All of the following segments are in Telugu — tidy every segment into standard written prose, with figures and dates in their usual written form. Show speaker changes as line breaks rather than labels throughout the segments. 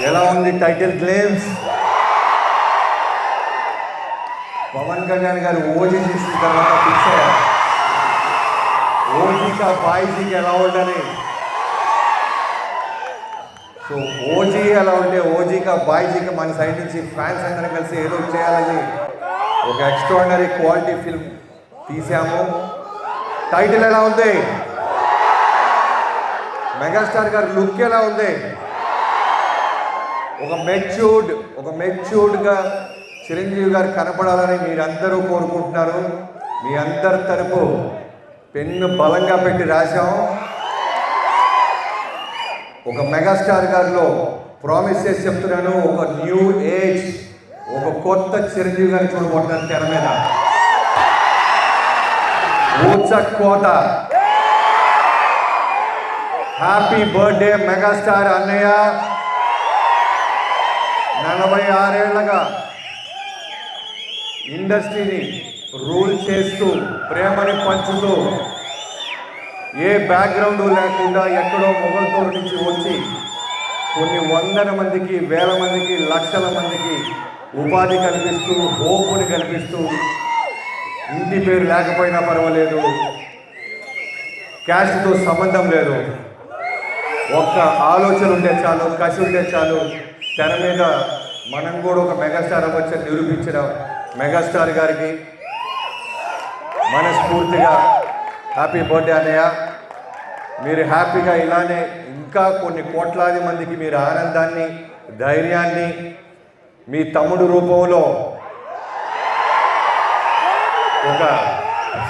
ఎలా ఉంది టైటిల్ క్లెయిమ్స్? పవన్ కళ్యాణ్ గారు ఓజీ చేసిన తర్వాత ఫిక్స్ అయ్యారు ఓజీగా బాయ్జీకి ఎలా ఉండాలి. సో ఓజీ ఎలా ఉంటే ఓజీగా బాయ్జీగా మన సైడ్ నుంచి ఫ్యాన్స్ అందరం కలిసి ఏదో చేయాలని ఒక ఎక్స్ట్రాడినరీ క్వాలిటీ ఫిల్మ్ తీసాము. టైటిల్ ఎలా ఉంది? మెగాస్టార్ గారి లుక్ ఎలా ఉంది? ఒక మెచ్యూర్డ్గా చిరంజీవి గారు కనపడాలని మీరందరూ కోరుకుంటున్నారు. మీ అందరి తరపు పెన్ను బలంగా పెట్టి రాశాం. ఒక మెగాస్టార్ గారిలో ప్రామిస్ చేసి చెప్తున్నాను, ఒక న్యూ ఏజ్, ఒక కొత్త చిరంజీవి గారిని చూడబోతున్నాను తెర మీద. ఊచకోత. హ్యాపీ బర్త్డే మెగాస్టార్ అన్నయ్య. 46 ఏళ్లగా ఇండస్ట్రీని రూల్ చేస్తూ ప్రేమని పంచుతూ ఏ బ్యాక్గ్రౌండ్ లేకుండా ఎక్కడో మొగల్తూరు నుంచి వచ్చి కొన్ని వందల మందికి, వేల మందికి, లక్షల మందికి ఉపాధి కల్పిస్తూ, హోపుని కల్పిస్తూ, ఇంటి పేరు లేకపోయినా పర్వాలేదు, క్యాష్తో సంబంధం లేదు, ఒక్క ఆలోచన ఉంటే చాలు, కసి ఉంటే చాలు, తెర మీద మనం కూడా ఒక మెగాస్టార్ అవ్వచ్చని నిరూపించిన మెగాస్టార్ గారికి మనస్ఫూర్తిగా హ్యాపీ బర్త్డే అన్నయ్య. మీరు హ్యాపీగా ఇలానే ఇంకా కొన్ని కోట్లాది మందికి మీరు ఆనందాన్ని, ధైర్యాన్ని మీ తమ్ముడు రూపంలో ఒక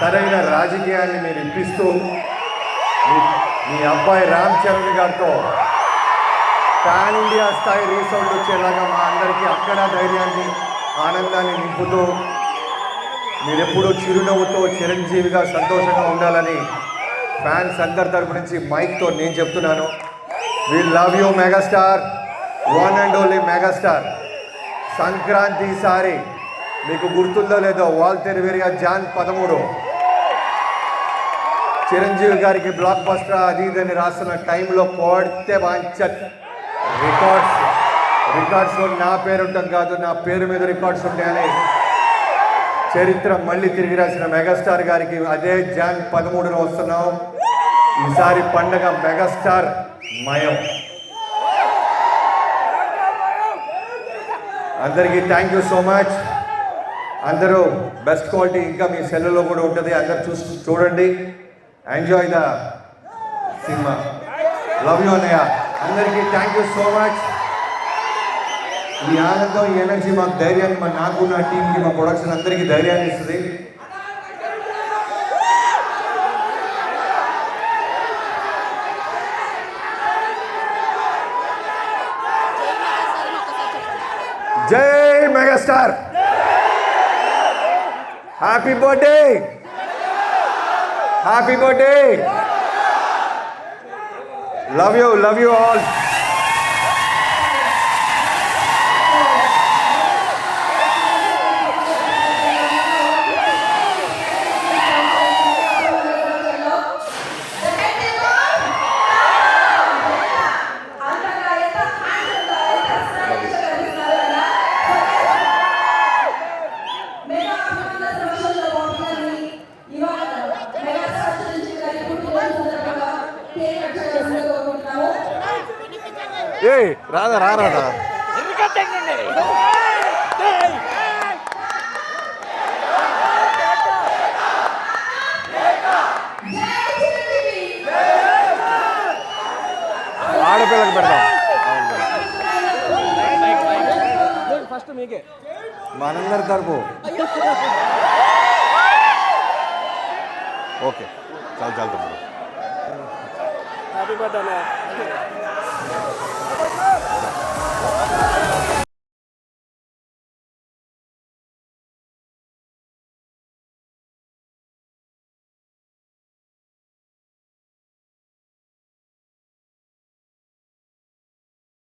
సరైన రాజకీయాన్ని మీరు ఇప్పిస్తూ మీ అబ్బాయి రామ్ చరణ్ గారితో పాన్ ఇండియా స్థాయి రీసౌండ్ వచ్చేలాగా మా అందరికీ అక్కడ ధైర్యాన్ని, ఆనందాన్ని నింపుతూ మీరెప్పుడూ చిరునవ్వుతో చిరంజీవిగా సంతోషంగా ఉండాలని ఫ్యాన్స్ అందరి తరపు నుంచి మైక్తో నేను చెప్తున్నాను. We love you megastar, one and only megastar. Sankranti సారి మీకు గుర్తుందో లేదో, వాల్తెరివేరియా జాన్ 13 చిరంజీవి గారికి బ్లాక్ బస్టర్ అది ఇదని రాస్తున్న టైంలో కోడితే వాంచత్ రికార్డ్స్లో నా పేరు ఉంటాం కాదు, నా పేరు మీద రికార్డ్స్ ఉంటాయని చరిత్ర మళ్ళీ తిరిగి రాసిన మెగాస్టార్ గారికి అదే జాన్ 13న వస్తున్నాం. ఈసారి పండగ మెగాస్టార్ మయం. అందరికీ థ్యాంక్ యూ సో మచ్. అందరూ బెస్ట్ క్వాలిటీ ఇంకా మీ సెల్లో కూడా ఉంటుంది, అందరు చూడండి. Enjoy the cinema. Love you అన్నయ్య. అందరికీ థ్యాంక్ యూ సో మచ్. ఈ ఆనందం, ఈ ఎనర్జీ మాకు ధైర్యాన్ని, నాకు నా టీంకి, మా ప్రొడక్షన్ అందరికీ ధైర్యాన్ని ఇస్తుంది. జై megastar. Happy birthday, happy birthday. Love you all. రారా ఆడపిల్లకి పెడదాం. ఫస్ట్ మీకే మనందరి తరపు. ఓకే, చాలు తమ్ముడు. Happy birthday.